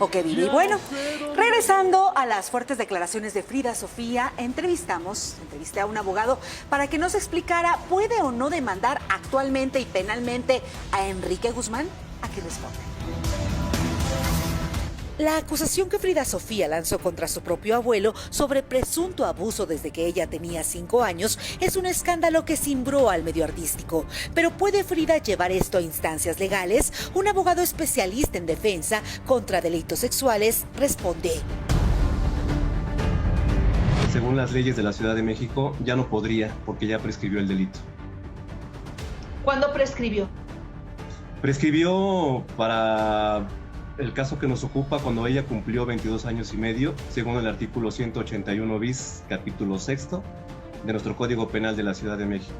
o que vive. Y bueno, regresando a las fuertes declaraciones de Frida Sofía, entrevisté a un abogado para que nos explicara, ¿puede o no demandar actualmente y penalmente a Enrique Guzmán? Aquí responde. La acusación que Frida Sofía lanzó contra su propio abuelo sobre presunto abuso desde que ella tenía 5 años es un escándalo que cimbró al medio artístico. Pero ¿puede Frida llevar esto a instancias legales? Un abogado especialista en defensa contra delitos sexuales responde. Según las leyes de la Ciudad de México, ya no podría porque ya prescribió el delito. ¿Cuándo prescribió? Prescribió para el caso que nos ocupa cuando ella cumplió 22 años y medio, según el artículo 181 bis, capítulo 6 de nuestro Código Penal de la Ciudad de México.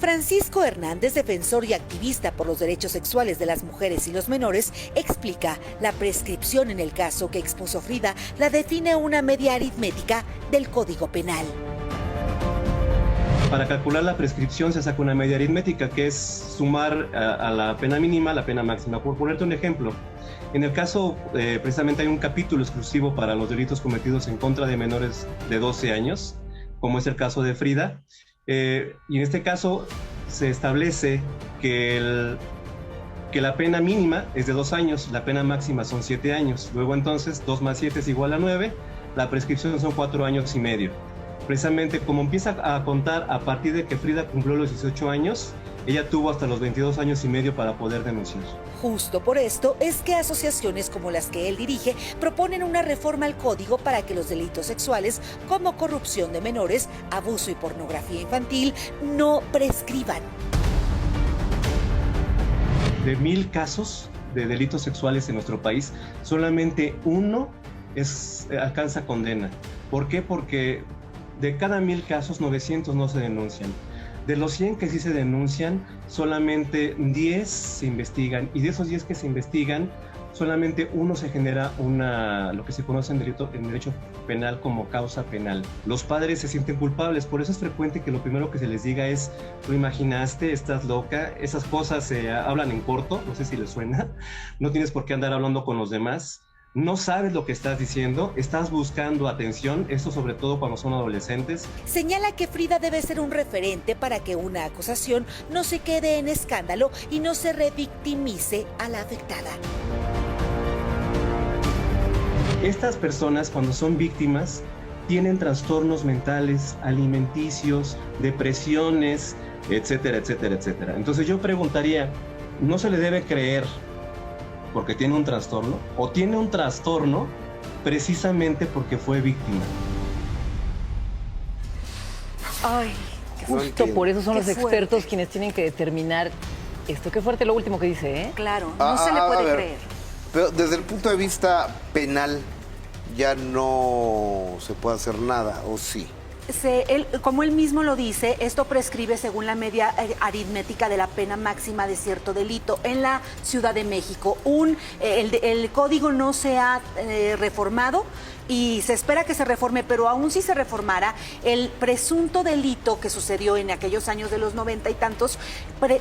Francisco Hernández, defensor y activista por los derechos sexuales de las mujeres y los menores, explica la prescripción en el caso que expuso Frida la define una media aritmética del Código Penal. Para calcular la prescripción se saca una media aritmética, que es sumar a la pena mínima la pena máxima. Por ponerte un ejemplo, en el caso precisamente hay un capítulo exclusivo para los delitos cometidos en contra de menores de 12 años, como es el caso de Frida, y en este caso se establece que la pena mínima es de 2 años, la pena máxima son 7 años, luego entonces 2 más 7 es igual a 9, la prescripción son 4 años y medio. Precisamente como empieza a contar a partir de que Frida cumplió los 18 años, ella tuvo hasta los 22 años y medio para poder denunciar. Justo por esto es que asociaciones como las que él dirige proponen una reforma al código para que los delitos sexuales como corrupción de menores, abuso y pornografía infantil no prescriban. De 1000 casos de delitos sexuales en nuestro país, solamente uno alcanza condena. ¿Por qué? Porque de cada 1000 casos, 900 no se denuncian. De los 100 que sí se denuncian, solamente 10 se investigan. Y de esos 10 que se investigan, solamente uno se genera lo que se conoce en derecho penal como causa penal. Los padres se sienten culpables, por eso es frecuente que lo primero que se les diga es: tú imaginaste, estás loca, esas cosas se hablan en corto, no sé si les suena, no tienes por qué andar hablando con los demás. No sabes lo que estás diciendo, estás buscando atención, esto sobre todo cuando son adolescentes. Señala que Frida debe ser un referente para que una acusación no se quede en escándalo y no se revictimice a la afectada. Estas personas, cuando son víctimas, tienen trastornos mentales, alimenticios, depresiones, etcétera, etcétera, etcétera. Entonces yo preguntaría, ¿no se le debe creer porque tiene un trastorno, o tiene un trastorno precisamente porque fue víctima? Ay, Justo por eso son los Qué expertos fuerte. quienes tienen que determinar esto. Qué fuerte lo último que dice, ¿eh? claro, no se le A puede ver, creer. Pero desde el punto de vista penal, ya no se puede hacer nada, ¿o sí? Como él mismo lo dice, esto prescribe según la media aritmética de la pena máxima de cierto delito. En la Ciudad de México, el código no se ha reformado y se espera que se reforme, pero aún si se reformara, el presunto delito que sucedió en aquellos años de los 90 y tantos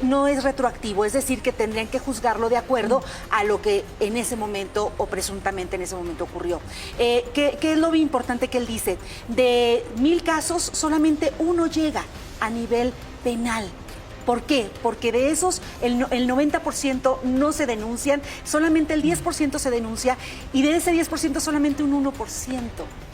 no es retroactivo, es decir, que tendrían que juzgarlo de acuerdo a lo que en ese momento o presuntamente en ese momento ocurrió. ¿Qué es lo importante que él dice? De 1000 casos, solamente uno llega a nivel penal. ¿Por qué? Porque de esos el 90% no se denuncian, solamente el 10% se denuncia y de ese 10% solamente un 1%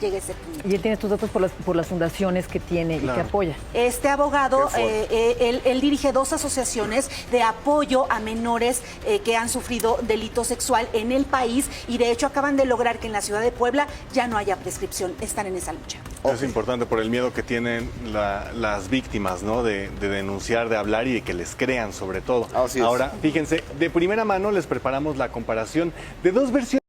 llega a ese punto. Y él tiene estos datos por las fundaciones que tiene y que apoya. Este abogado, él dirige 2 asociaciones de apoyo a menores que han sufrido delito sexual en el país y de hecho acaban de lograr que en la ciudad de Puebla ya no haya prescripción, están en esa lucha. Es importante por el miedo que tienen las víctimas, ¿no? De denunciar, de hablar y de que les crean sobre todo. Así es. Ahora, fíjense, de primera mano les preparamos la comparación de 2 versiones